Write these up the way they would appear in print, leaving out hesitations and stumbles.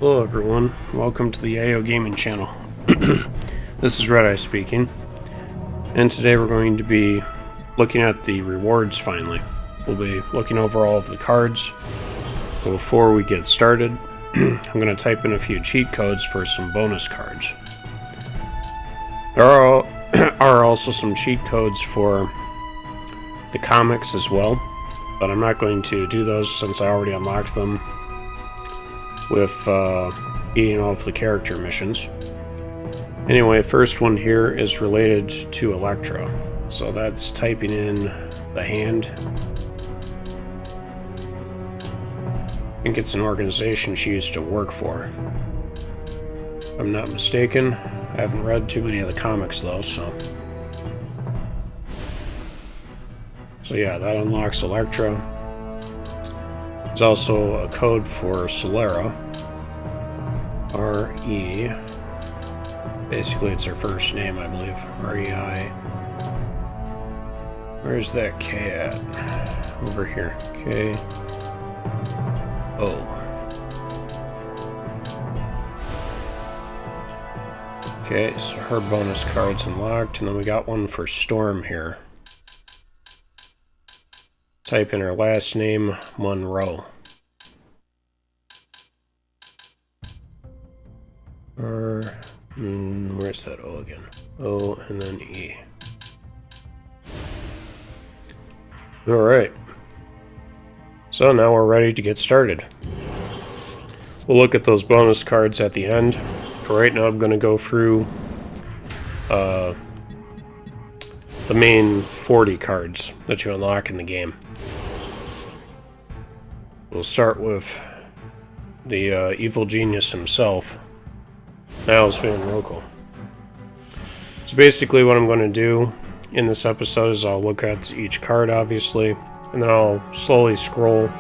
Hello everyone, welcome to the AO Gaming channel. This is Redeye speaking, and today we're going to be looking at the rewards finally. We'll be looking over all of the cards, but before we get started, I'm going to type in a few cheat codes for some bonus cards. There are also some cheat codes for the comics as well, but I'm not going to do those since I already unlocked them with eating all of the character missions. Anyway, first one here is related to Electra. So that's typing in the hand. I think it's an organization she used to work for, if I'm not mistaken. I haven't read too many of the comics though, so yeah, that unlocks Electra. There's also a code for Solera. R-E. Basically, it's her first name, I believe. R-E-I. Where's that K at? Over here. K. O. Okay, so her bonus card's unlocked, and then we got one for Storm here. Type in her last name, Monroe. Where's that O again? O and then E. Alright. So now we're ready to get started. We'll look at those bonus cards at the end. For right now, I'm going to go through the main 40 cards that you unlock in the game. We'll start with the evil genius himself, Niles Van Rokel. So basically what I'm going to do in this episode is I'll look at each card, obviously, and then I'll slowly scroll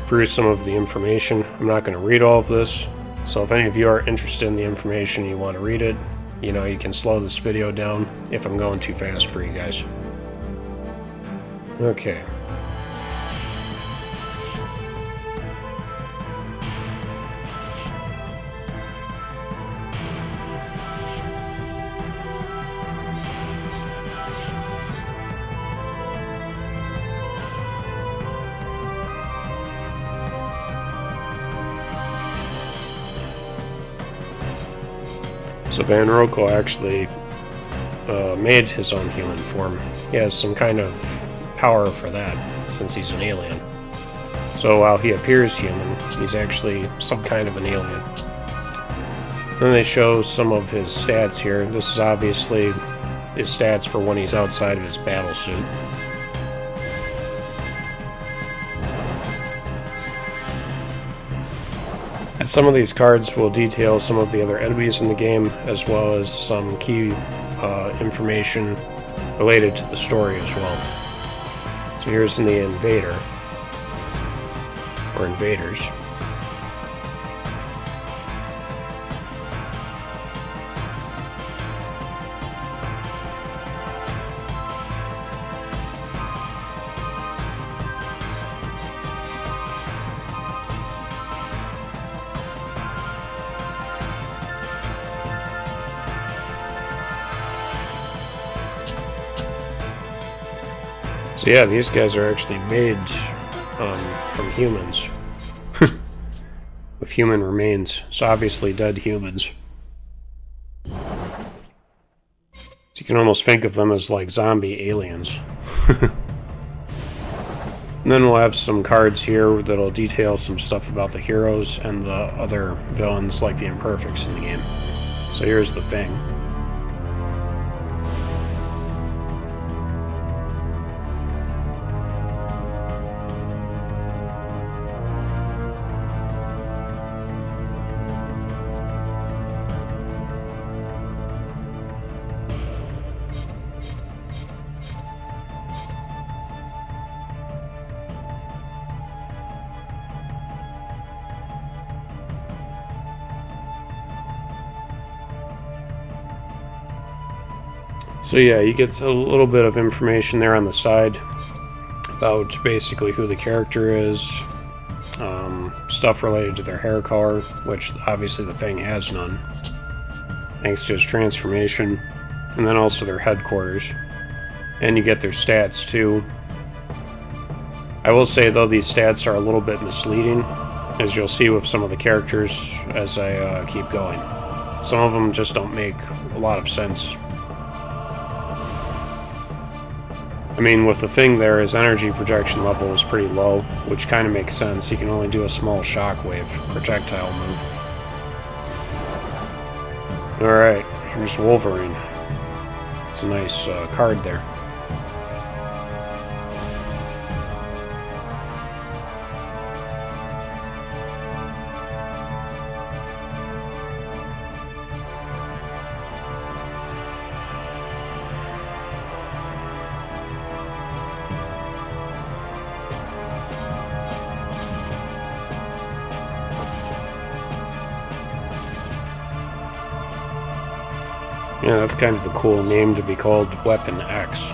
through some of the information. I'm not going to read all of this, so if any of you are interested in the information and you want to read it, you know, you can slow this video down if I'm going too fast for you guys. Okay. So Van Rokel actually made his own human form. He has some kind of power for that, since he's an alien. So while he appears human, he's actually some kind of an alien. Then they show some of his stats here. This is obviously his stats for when he's outside of his battle suit. Some of these cards will detail some of the other enemies in the game, as well as some key information related to the story as well. So here's the Invader, or Invaders. So yeah, these guys are actually made from humans, with human remains, so obviously dead humans. So you can almost think of them as like zombie aliens. And then we'll have some cards here that'll detail some stuff about the heroes and the other villains like the Imperfects in the game. So here's the thing. So yeah, you get a little bit of information there on the side about basically who the character is, stuff related to their hair color, which obviously the Thing has none, thanks to his transformation, and then also their headquarters. And you get their stats too. I will say though, these stats are a little bit misleading, as you'll see with some of the characters as I keep going. Some of them just don't make a lot of sense. I mean, with the Thing there, his energy projection level is pretty low, which kind of makes sense. He can only do a small shockwave projectile move. Alright, here's Wolverine. It's a nice card there. Yeah, that's kind of a cool name to be called Weapon X.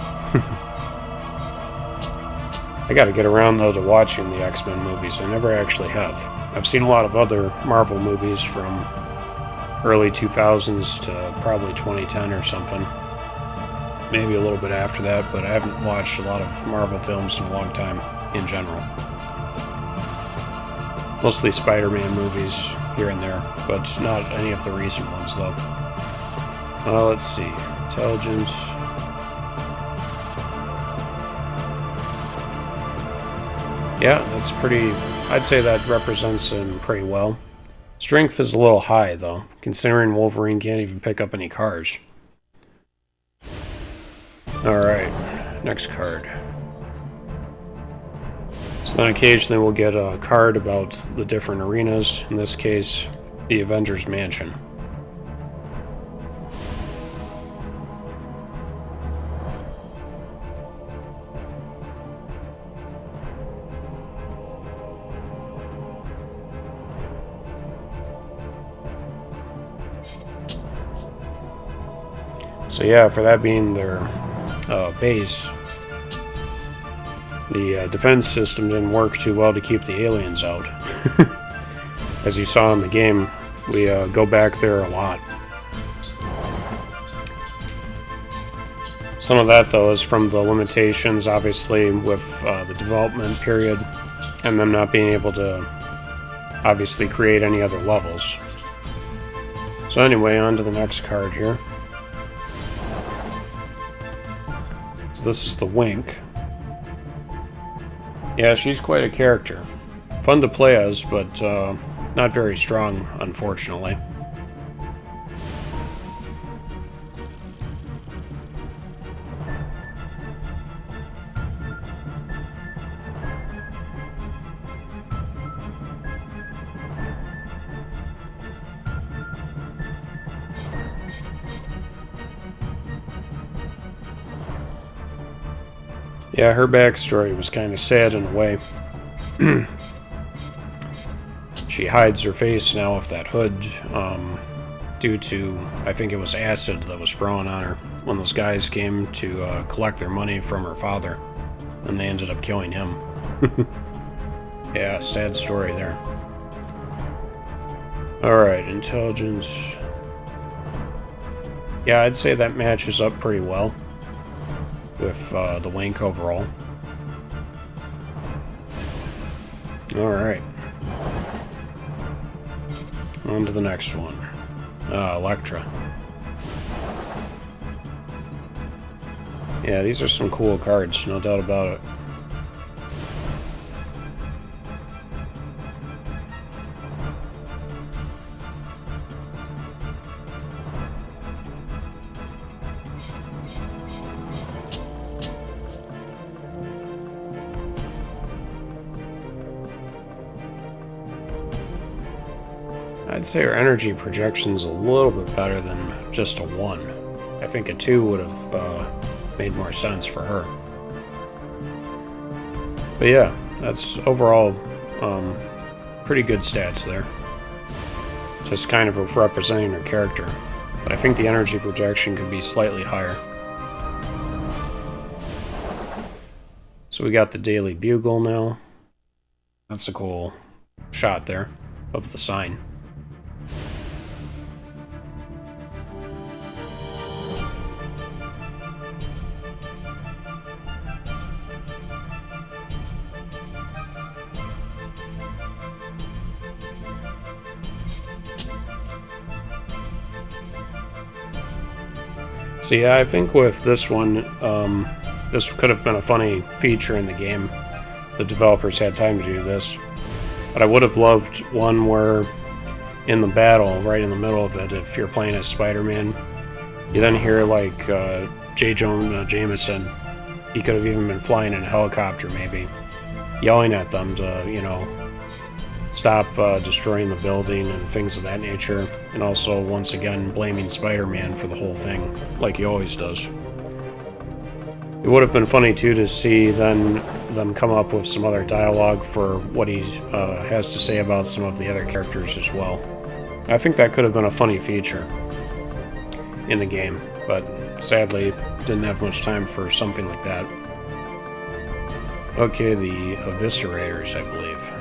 I gotta get around, though, to watching the X-Men movies. I never actually have. I've seen a lot of other Marvel movies from early 2000s to probably 2010 or something. Maybe a little bit after that, but I haven't watched a lot of Marvel films in a long time, in general. Mostly Spider-Man movies here and there, but not any of the recent ones, though. Let's see. Intelligence. Yeah, that's pretty... I'd say that represents him pretty well. Strength is a little high, though, considering Wolverine can't even pick up any cars. Alright, next card. So then occasionally we'll get a card about the different arenas. In this case, the Avengers Mansion. So yeah, for that being their base, the defense system didn't work too well to keep the aliens out. As you saw in the game, we go back there a lot. Some of that, though, is from the limitations, obviously, with the development period, and them not being able to, obviously, create any other levels. So anyway, on to the next card here. This is the Wink. Yeah, she's quite a character. Fun to play as, but not very strong, unfortunately. Yeah, her backstory was kind of sad in a way. She hides her face now with that hood, due to, I think it was acid that was thrown on her when those guys came to collect their money from her father, and they ended up killing him. Yeah, sad story there. Alright, intelligence. Yeah, I'd say that matches up pretty well with the Wink overall. Alright. On to the next one. Elektra. Yeah, these are some cool cards, no doubt about it. I'd say her energy projection's a little bit better than just a 1. I think a 2 would have made more sense for her. But yeah, that's overall pretty good stats there. Just kind of representing her character. But I think the energy projection could be slightly higher. So we got the Daily Bugle now. That's a cool shot there of the sign. So yeah, I think with this one, this could have been a funny feature in the game. The developers had time to do this. But I would have loved one where in the battle, right in the middle of it, if you're playing as Spider-Man, you then hear like J. Jonah Jameson, he could have even been flying in a helicopter maybe, yelling at them to, you know, stop destroying the building and things of that nature, and also once again blaming Spider-Man for the whole thing, like he always does. It would have been funny too to see then them come up with some other dialogue for what he has to say about some of the other characters as well. I think that could have been a funny feature in the game, but sadly didn't have much time for something like that. Okay, the Eviscerators, I believe.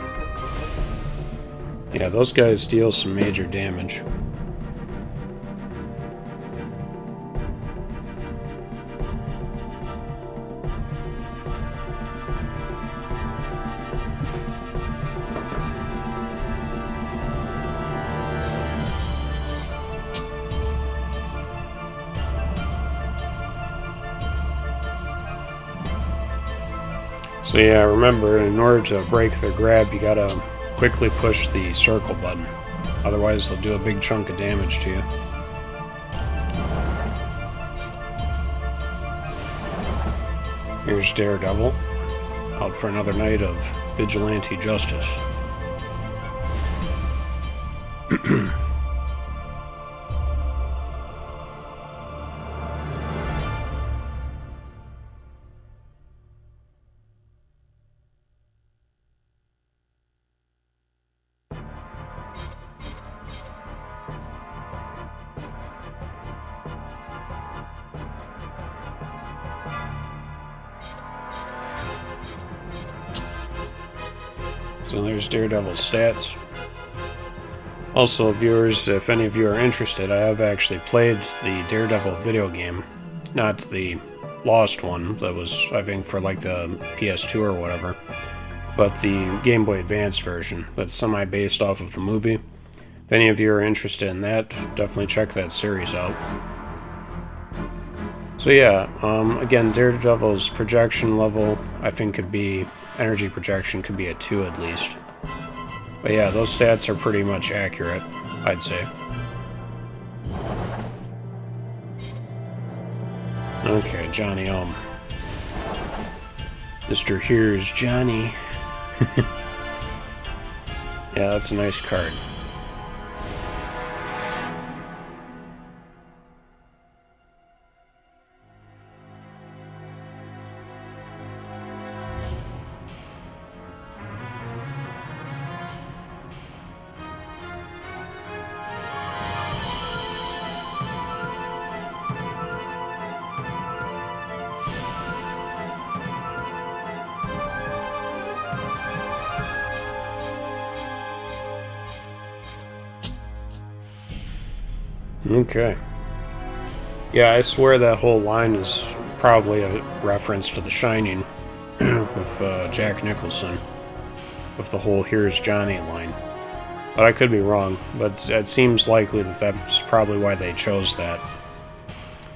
Yeah, those guys deal some major damage. So yeah, remember, in order to break their grab, you gotta quickly push the circle button. Otherwise, they'll do a big chunk of damage to you. Here's Daredevil, out for another night of vigilante justice. So there's Daredevil's stats. Also, viewers, if any of you are interested, I have actually played the Daredevil video game. Not the Lost one, that was, I think, for like the PS2 or whatever, but the Game Boy Advance version that's semi-based off of the movie. If any of you are interested in that, definitely check that series out. So yeah, again, Daredevil's projection level, I think could be, energy projection could be a 2 at least. But yeah, those stats are pretty much accurate, I'd say. Okay, Johnny Mr. Here's Johnny. Yeah, that's a nice card. Okay. Yeah, I swear that whole line is probably a reference to The Shining with Jack Nicholson, with the whole "Here's Johnny" line. But I could be wrong, but it seems likely that that's probably why they chose that.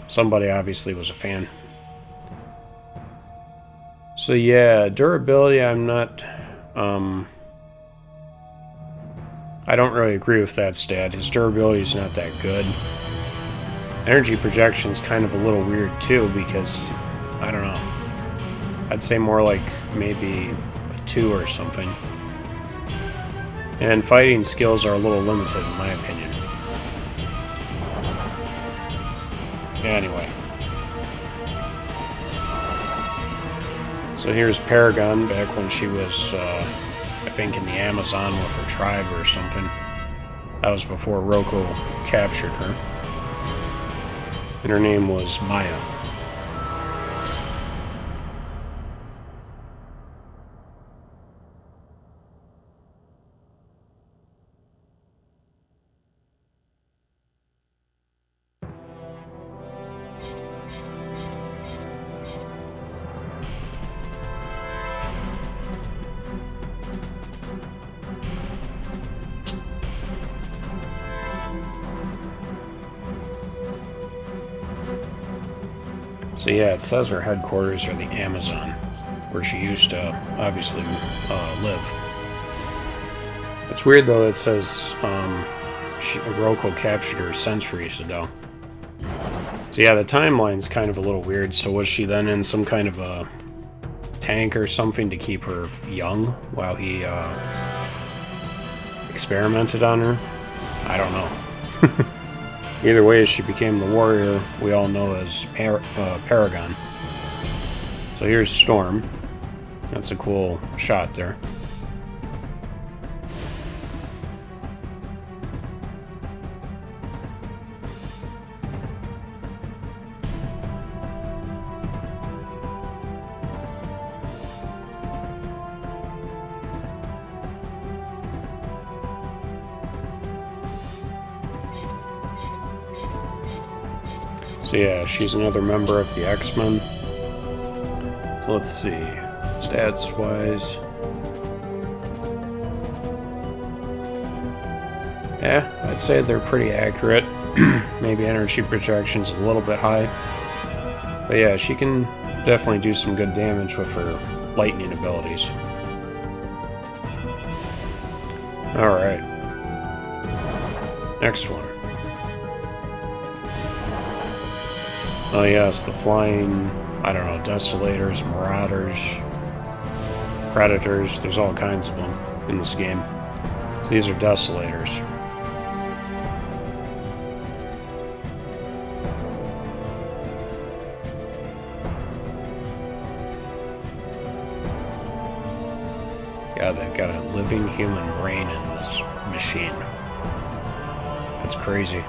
Somebody obviously was a fan. So yeah, durability, I'm not... I don't really agree with that stat. His durability is not that good. Energy projection's kind of a little weird too, because, I don't know. I'd say more like maybe a 2 or something. And fighting skills are a little limited in my opinion. Anyway. So here's Paragon back when she was, I think, in the Amazon with her tribe or something. That was before Rocco captured her. And her name was Maya. So yeah, it says her headquarters are the Amazon, where she used to obviously live. It's weird though. It says Roko captured her centuries ago. So yeah, the timeline's kind of a little weird. So was she then in some kind of a tank or something to keep her young while he experimented on her? I don't know. Either way, she became the warrior we all know as Paragon. So here's Storm. That's a cool shot there. So yeah, she's another member of the X-Men. So let's see, stats-wise. Yeah, I'd say they're pretty accurate. Maybe energy projection's a little bit high. But yeah, she can definitely do some good damage with her lightning abilities. Alright. Next one. Oh yes, the flying, I don't know, desolators, marauders, predators, there's all kinds of them in this game. So these are desolators. Yeah, they've got a living human brain in this machine. That's crazy.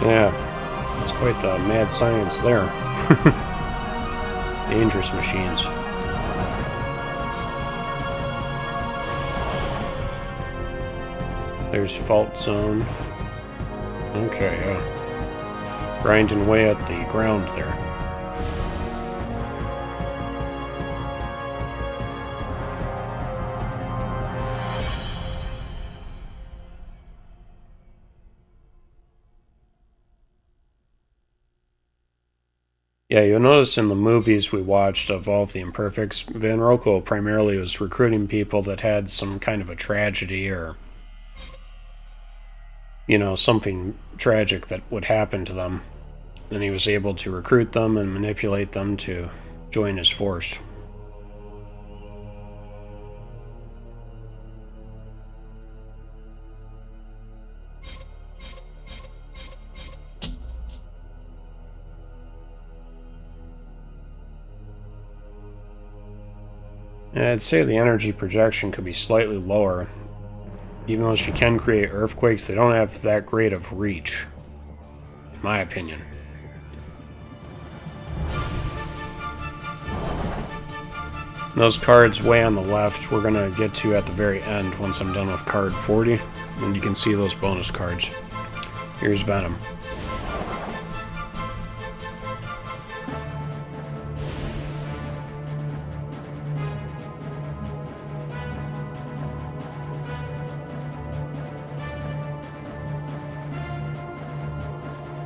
Yeah, it's quite the mad science there. Dangerous machines. There's Fault Zone. Okay, yeah. Grinding away at the ground there. Yeah, you'll notice in the movies we watched of all of the Imperfects, Van Rocco primarily was recruiting people that had some kind of a tragedy or, you know, something tragic that would happen to them. And he was able to recruit them and manipulate them to join his force. And I'd say the energy projection could be slightly lower. Even though she can create earthquakes, they don't have that great of reach, in my opinion. Those cards way on the left, we're going to get to at the very end once I'm done with card 40, and you can see those bonus cards. Here's Venom.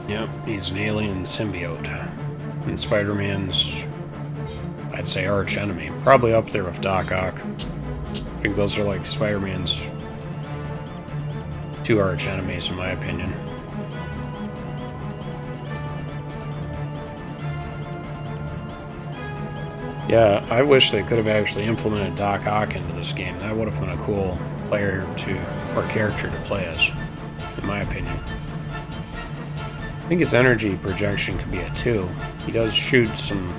Yep, he's an alien symbiote. And Spider-Man's, I'd say, arch enemy. Probably up there with Doc Ock. I think those are like Spider-Man's two arch enemies, in my opinion. Yeah, I wish they could have actually implemented Doc Ock into this game. That would have been a cool player to, or character to play as, in my opinion. I think his energy projection could be a 2. He does shoot some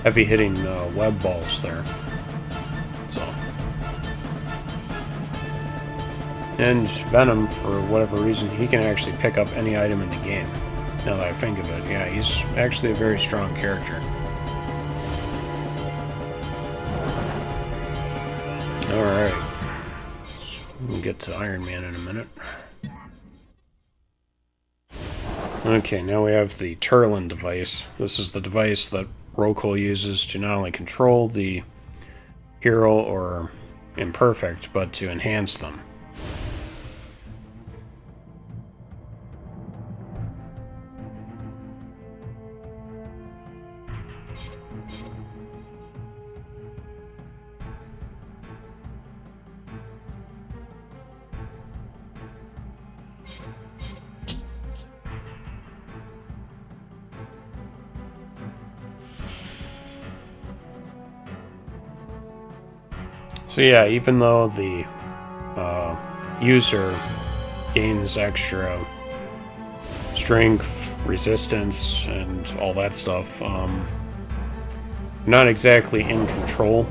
heavy-hitting web balls there. So, and Venom, for whatever reason, he can actually pick up any item in the game. Now that I think of it, yeah, he's actually a very strong character. Alright. We'll get to Iron Man in a minute. Okay, now we have the Turlin device. This is the device that Rokol uses to not only control the hero or imperfect, but to enhance them. So yeah, even though the user gains extra strength, resistance, and all that stuff, not exactly in control.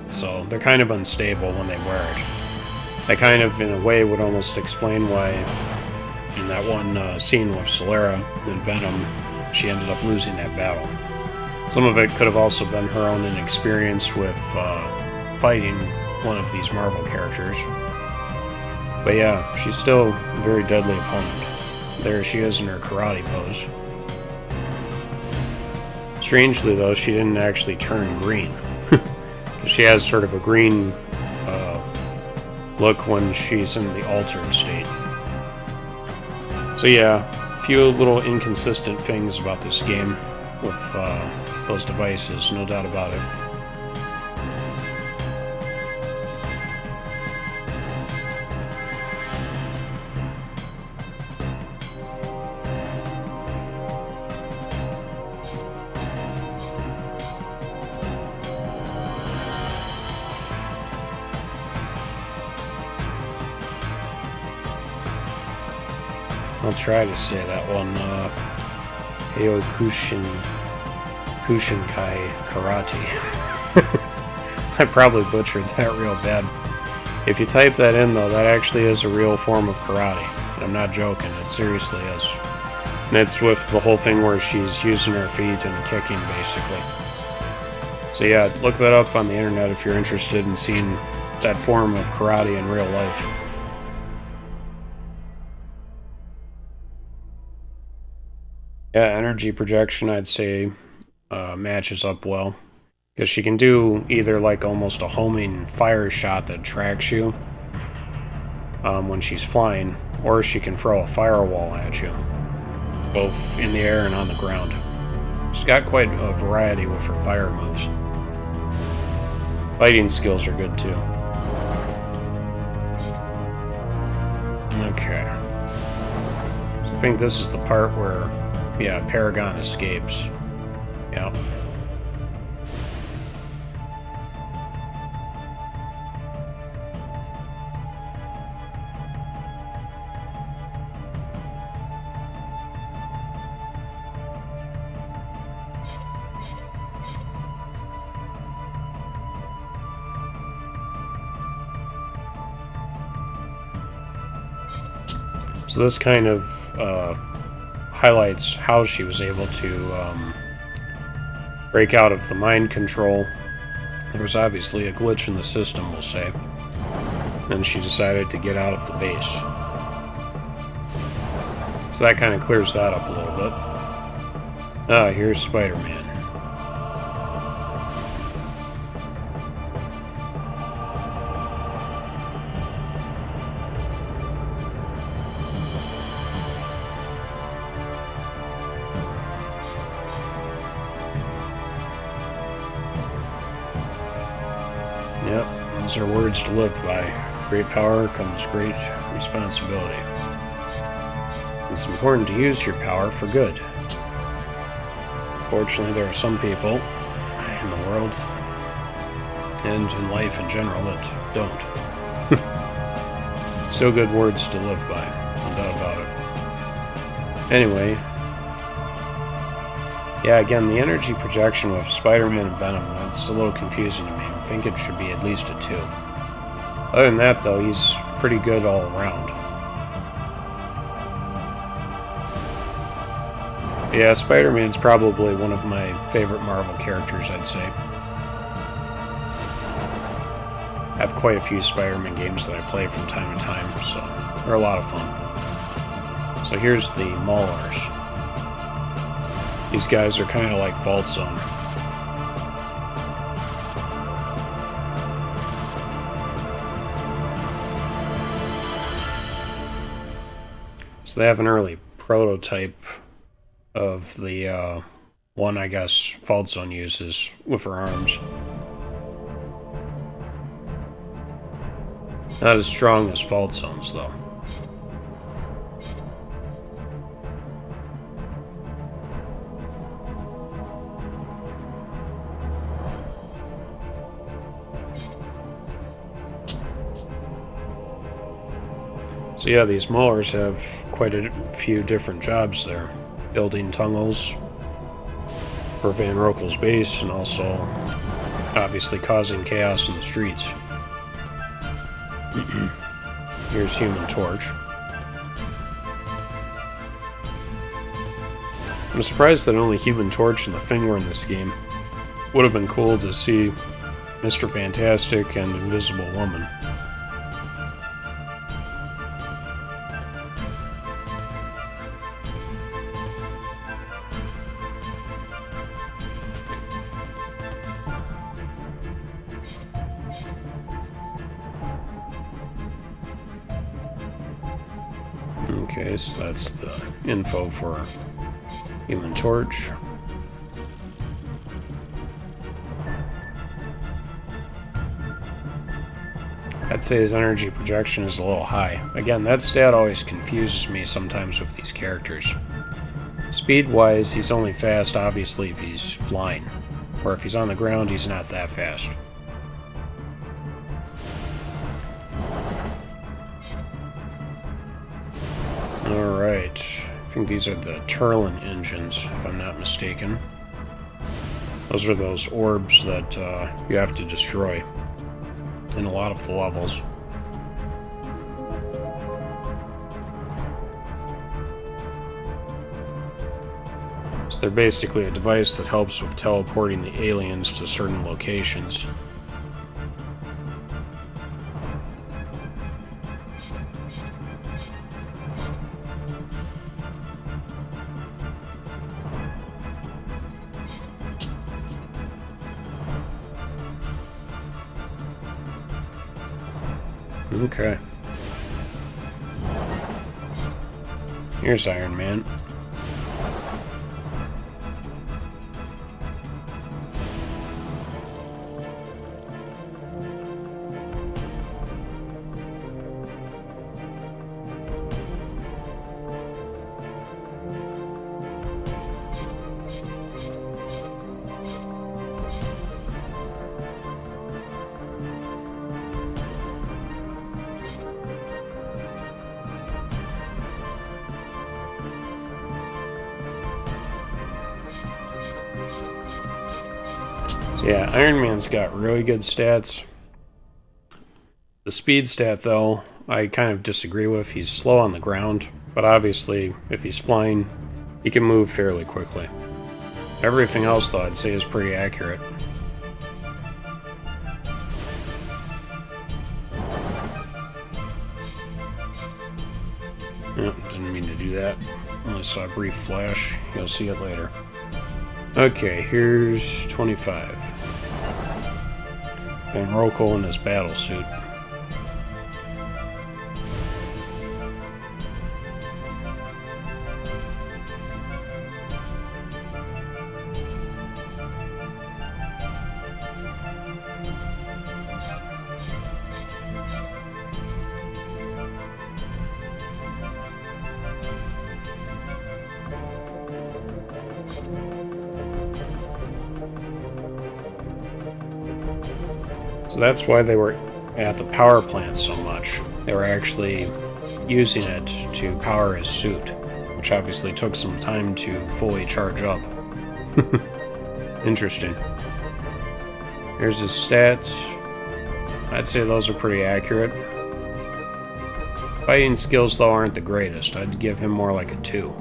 So they're kind of unstable when they wear it. That kind of, in a way, would almost explain why in that one scene with Solera and Venom, she ended up losing that battle. Some of it could have also been her own inexperience with fighting one of these Marvel characters. But yeah, she's still a very deadly opponent. There she is in her karate pose. Strangely though, she didn't actually turn green. She has sort of a green look when she's in the altered state. So yeah, a few little inconsistent things about this game with those devices, no doubt about it. I'll try to say that one. Kushinkai Karate. I probably butchered that real bad. If you type that in, though, that actually is a real form of karate. I'm not joking, it seriously is. And it's with the whole thing where she's using her feet and kicking, basically. So yeah, look that up on the internet if you're interested in seeing that form of karate in real life. Yeah, energy projection, I'd say, matches up well. Because she can do either like almost a homing fire shot that tracks you when she's flying, or she can throw a firewall at you, both in the air and on the ground. She's got quite a variety with her fire moves. Fighting skills are good too. Okay. So I think this is the part where, yeah, Paragon escapes. Yep. So this kind of highlights how she was able to break out of the mind control. There was obviously a glitch in the system, we'll say. Then she decided to get out of the base. So that kind of clears that up a little bit. Ah, here's Spider-Man. Yep, those are words to live by. Great power comes great responsibility. It's important to use your power for good. Fortunately, there are some people in the world, and in life in general, that don't. Still good words to live by, no doubt about it. Anyway, yeah, again, the energy projection with Spider-Man and Venom, that's a little confusing to me. I think it should be at least a 2. Other than that, though, he's pretty good all around. Yeah, Spider-Man's probably one of my favorite Marvel characters, I'd say. I have quite a few Spider-Man games that I play from time to time, so they're a lot of fun. So here's the Maulers. These guys are kind of like Fault Zone. So they have an early prototype of the one, I guess, Fault Zone uses with her arms. Not as strong as Fault Zone's, though. So yeah, these Maulers have quite a few different jobs there. Building tunnels for Van Rokel's base, and also obviously causing chaos in the streets. Here's Human Torch. I'm surprised that only Human Torch and the Thing were in this game. Would have been cool to see Mr. Fantastic and Invisible Woman. Okay, so that's the info for Human Torch. I'd say his energy projection is a little high. Again, that stat always confuses me sometimes with these characters. Speed-wise, he's only fast, obviously, if he's flying. Or if he's on the ground, he's not that fast. Alright, I think these are the Turlin engines, if I'm not mistaken. Those are those orbs that you have to destroy in a lot of the levels. So they're basically a device that helps with teleporting the aliens to certain locations. Okay. Here's Iron Man. So yeah, Iron Man's got really good stats. The speed stat, though, I kind of disagree with. He's slow on the ground, but obviously, if he's flying, he can move fairly quickly. Everything else, though, I'd say is pretty accurate. Oh, didn't mean to do that. Only saw a brief flash. You'll see it later. Okay, here's 25. Van Rokel in his battle suit. So that's why they were at the power plant so much. They were actually using it to power his suit, which obviously took some time to fully charge up. Interesting. Here's his stats. I'd say those are pretty accurate. Fighting skills, though, aren't the greatest. I'd give him more like a 2.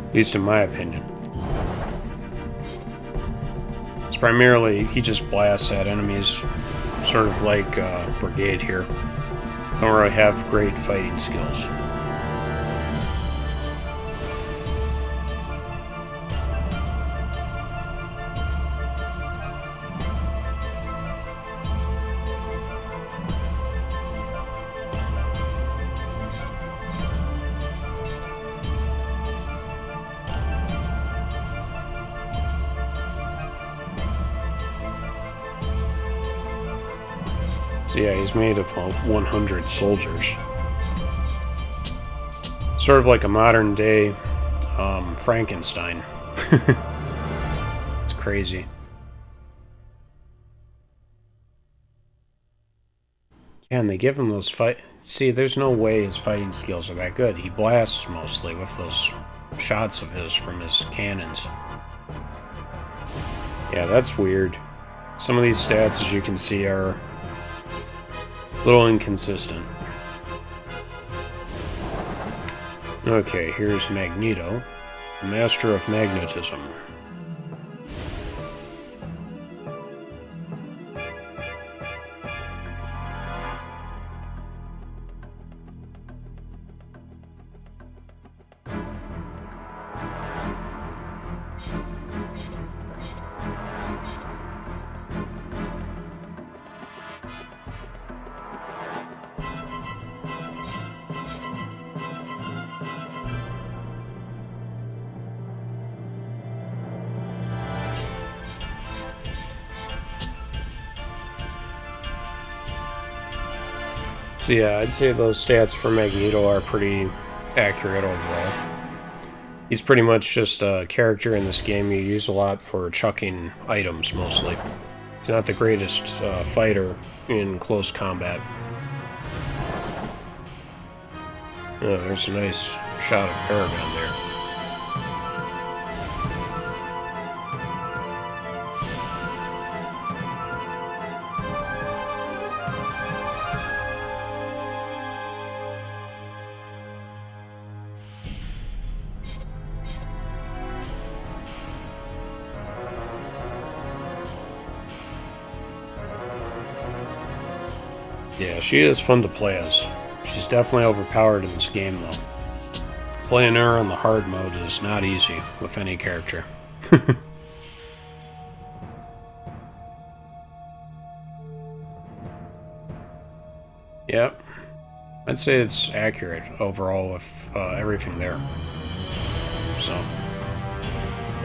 At least in my opinion. It's primarily, he just blasts at enemies, sort of like Brigade here. Don't really have great fighting skills. So yeah, he's made of 100 soldiers. Sort of like a modern day Frankenstein. It's crazy. Yeah, and they give him those fight... See, there's no way his fighting skills are that good. He blasts mostly with those shots of his from his cannons. Yeah, that's weird. Some of these stats, as you can see, are a little inconsistent. Okay, here's Magneto, the master of magnetism. So yeah, I'd say those stats for Magneto are pretty accurate overall. He's pretty much just a character in this game you use a lot for chucking items, mostly. He's not the greatest fighter in close combat. Oh, there's a nice shot of Paragon there. Yeah, she is fun to play as. She's definitely overpowered in this game, though. Playing her on the hard mode is not easy with any character. Yep. I'd say it's accurate overall with everything there. So,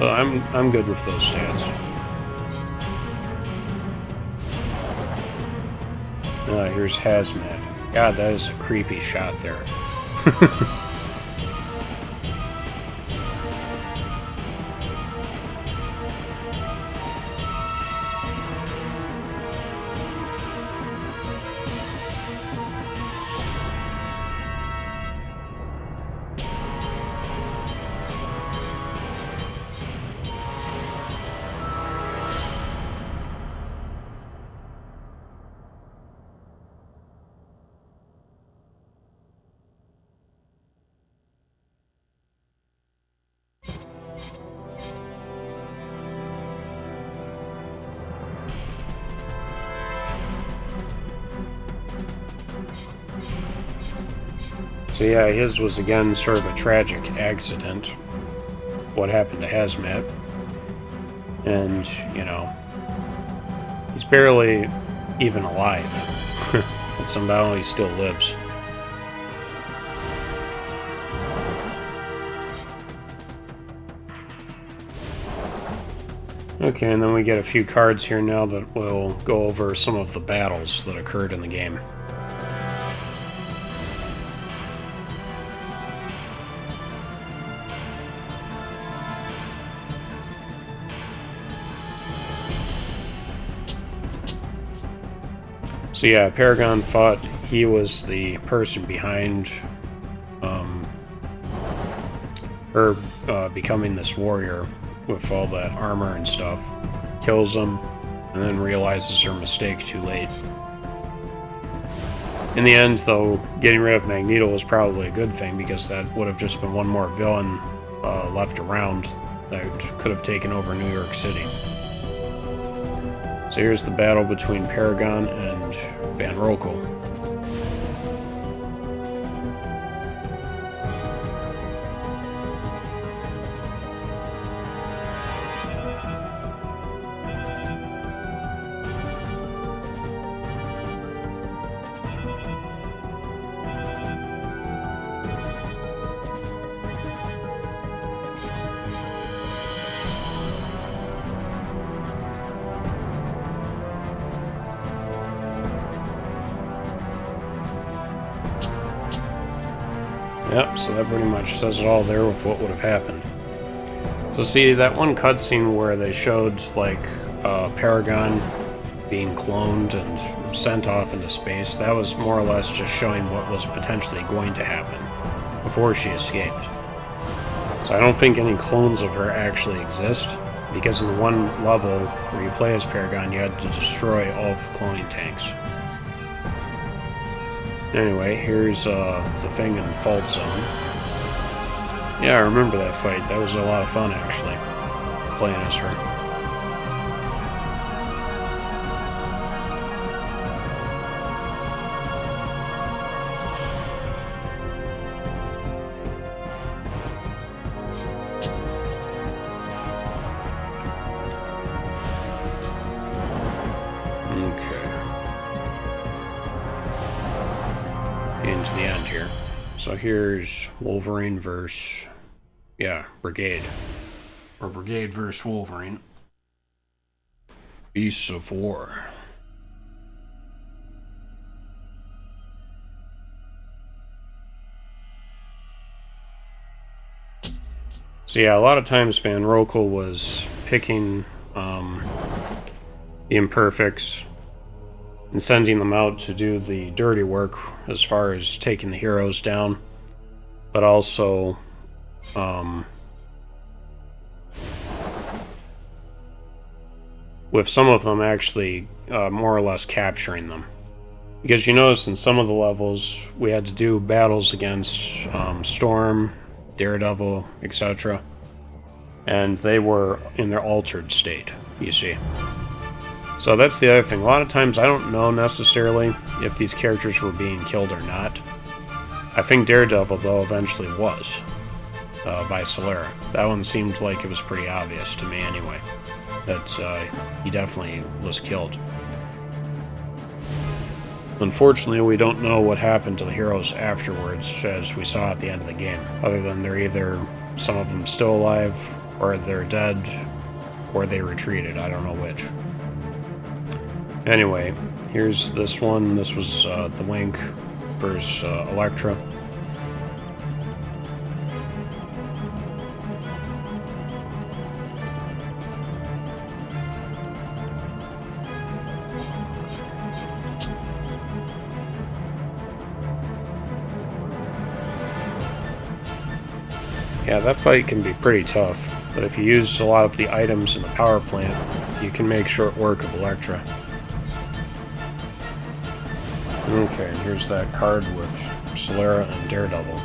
I'm good with those stats. Here's Hazmat. God, that is a creepy shot there. So yeah, his was again sort of a tragic accident. What happened to Hazmat. And, you know, he's barely even alive. But somehow he still lives. Okay, and then we get a few cards here now that will go over some of the battles that occurred in the game. So yeah, Paragon fought, he was the person behind her becoming this warrior with all that armor and stuff. Kills him, and then realizes her mistake too late. In the end, though, getting rid of Magneto was probably a good thing, because that would have just been one more villain left around that could have taken over New York City. So here's the battle between Paragon and Van Rokel. Yep, so that pretty much says it all there with what would have happened. So see, that one cutscene where they showed, like, Paragon being cloned and sent off into space, that was more or less just showing what was potentially going to happen before she escaped. So I don't think any clones of her actually exist, because in the one level where you play as Paragon, you had to destroy all of the cloning tanks. Anyway, here's the thing in Fault Zone. Yeah, I remember that fight. That was a lot of fun, actually, playing as her. Into the end here. So here's Wolverine versus, Brigade. Or Brigade versus Wolverine. Beasts of War. So yeah, a lot of times Van Rokel was picking the Imperfects and sending them out to do the dirty work as far as taking the heroes down, but also with some of them actually more or less capturing them. Because you notice in some of the levels we had to do battles against Storm, Daredevil, etc. And they were in their altered state, you see. So that's the other thing. A lot of times I don't know necessarily if these characters were being killed or not. I think Daredevil, though, eventually was by Solera. That one seemed like it was pretty obvious to me anyway, that he definitely was killed. Unfortunately, we don't know what happened to the heroes afterwards, as we saw at the end of the game, other than they're either, some of them still alive, or they're dead, or they retreated. I don't know which. Anyway, here's this one. This was the Link versus Elektra. Yeah, that fight can be pretty tough, but if you use a lot of the items in the power plant, you can make short work of Elektra. Okay, and here's that card with Solera and Daredevil.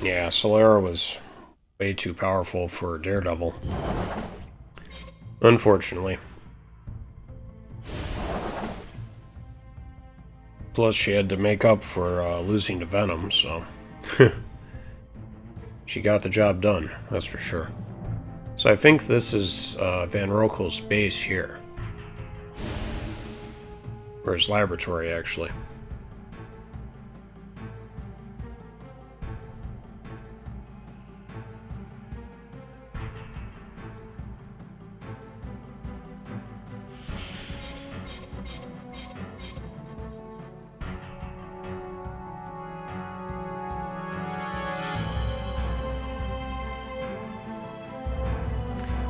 Yeah, Solera was way too powerful for Daredevil. Unfortunately. Plus, she had to make up for losing to Venom, so... she got the job done, that's for sure. So I think this is Van Rokel's base here. Or his laboratory, actually.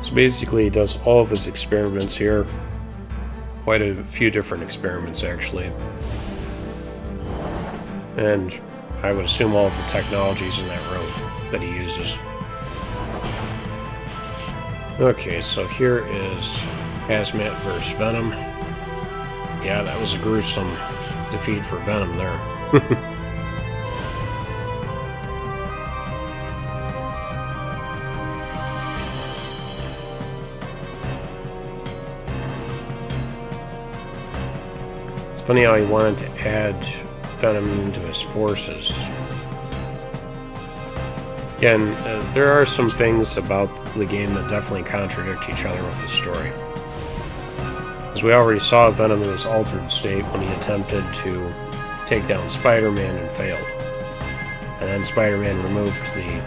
So basically he does all of his experiments here. Quite a few different experiments, actually. And I would assume all of the technologies in that room that he uses. Okay, so here is Hazmat vs. Venom. Yeah, that was a gruesome defeat for Venom there. It's funny how he wanted to add Venom into his forces. Again, there are some things about the game that definitely contradict each other with the story. As we already saw Venom in his altered state when he attempted to take down Spider-Man and failed. And then Spider-Man removed the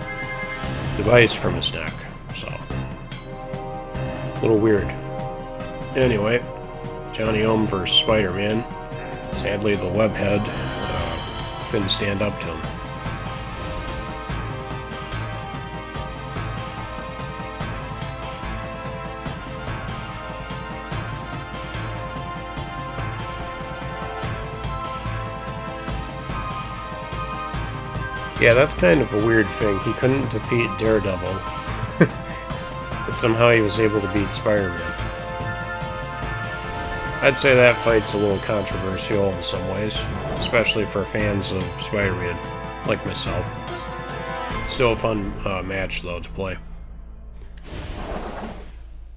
device from his neck, so... a little weird. Anyway, Johnny Ohm versus Spider-Man. Sadly, the webhead couldn't stand up to him. Yeah, that's kind of a weird thing. He couldn't defeat Daredevil, but somehow he was able to beat Spider-Man. I'd say that fight's a little controversial in some ways, especially for fans of Spider-Man, like myself. Still a fun match, though, to play.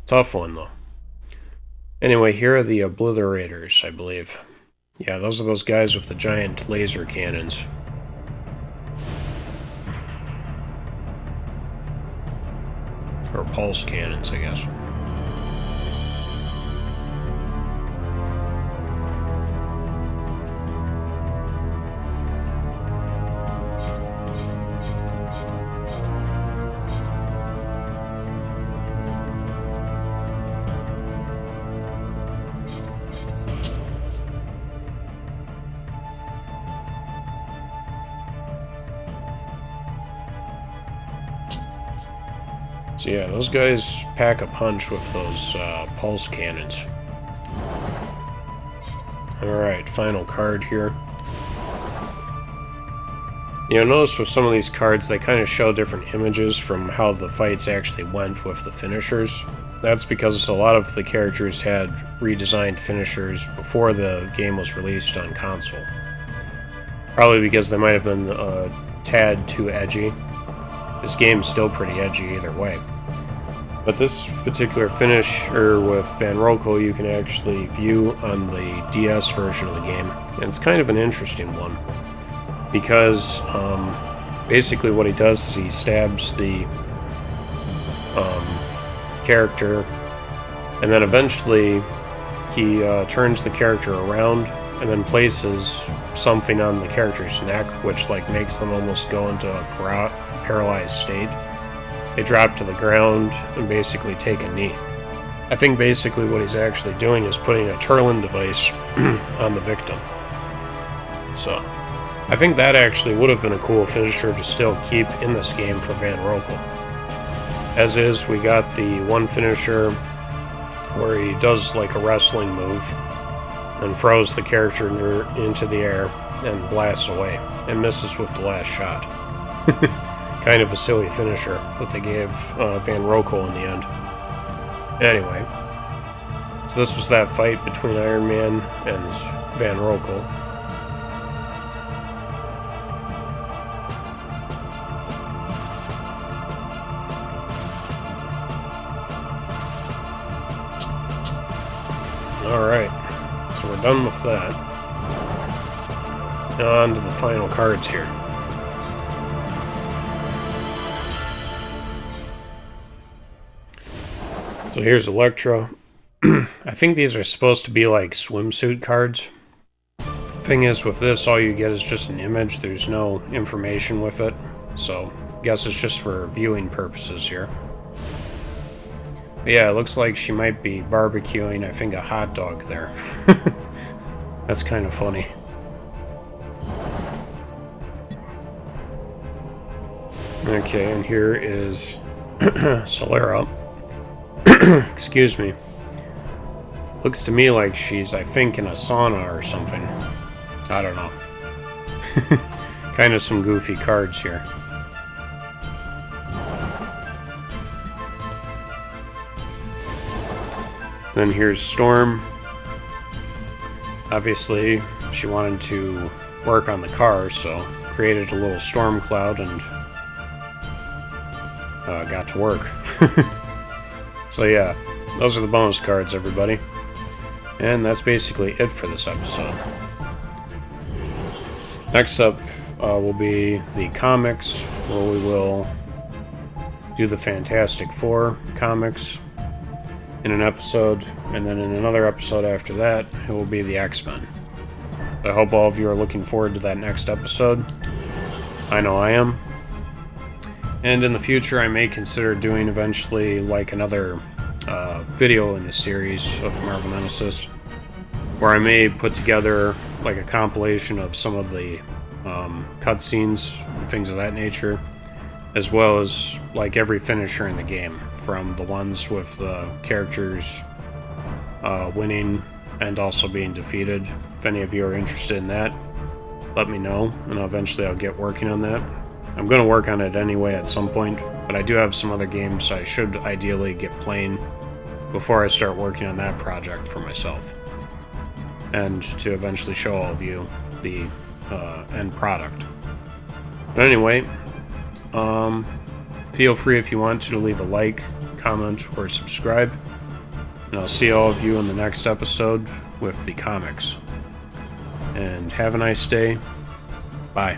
Tough one, though. Anyway, here are the Obliterators, I believe. Yeah, those are those guys with the giant laser cannons. Or pulse cannons, I guess. So yeah, those guys pack a punch with those pulse cannons. Alright, final card here. You'll notice with some of these cards, they kind of show different images from how the fights actually went with the finishers. That's because a lot of the characters had redesigned finishers before the game was released on console. Probably because they might have been a tad too edgy. This game's still pretty edgy either way. But this particular finisher with Van Rokel you can actually view on the DS version of the game. And it's kind of an interesting one. Because basically what he does is he stabs the character, and then eventually he turns the character around and then places something on the character's neck, which like makes them almost go into a paralyzed state. They drop to the ground and basically take a knee. I think basically what he's actually doing is putting a Turlin device on the victim. So, I think that actually would have been a cool finisher to still keep in this game for Van Rokel. As is, we got the one finisher where he does like a wrestling move and throws the character into the air and blasts away and misses with the last shot. Kind of a silly finisher that they gave Van Rokel in the end. Anyway, so this was that fight between Iron Man and Van Rokel. Alright, so we're done with that. Now on to the final cards here. So here's Electro. I think these are supposed to be like swimsuit cards. Thing is, with this, all you get is just an image. There's no information with it. So, I guess it's just for viewing purposes here. But yeah, it looks like she might be barbecuing, I think, a hot dog there. That's kind of funny. Okay, and here is Solera. Excuse me. Looks to me like she's, I think, in a sauna or something. I don't know. Kind of some goofy cards here. Then here's Storm. Obviously, she wanted to work on the car, so created a little storm cloud and got to work. So yeah, those are the bonus cards, everybody. And that's basically it for this episode. Next up will be the comics, where we will do the Fantastic Four comics in an episode, and then in another episode after that, it will be the X-Men. I hope all of you are looking forward to that next episode. I know I am. And in the future, I may consider doing eventually like another video in the series of Marvel Nemesis, where I may put together like a compilation of some of the cutscenes and things of that nature, as well as like every finisher in the game, from the ones with the characters winning and also being defeated. If any of you are interested in that, let me know, and eventually I'll get working on that. I'm going to work on it anyway at some point, but I do have some other games I should ideally get playing before I start working on that project for myself, and to eventually show all of you the end product. But anyway, feel free if you want to leave a like, comment, or subscribe, and I'll see all of you in the next episode with the comics. And have a nice day. Bye.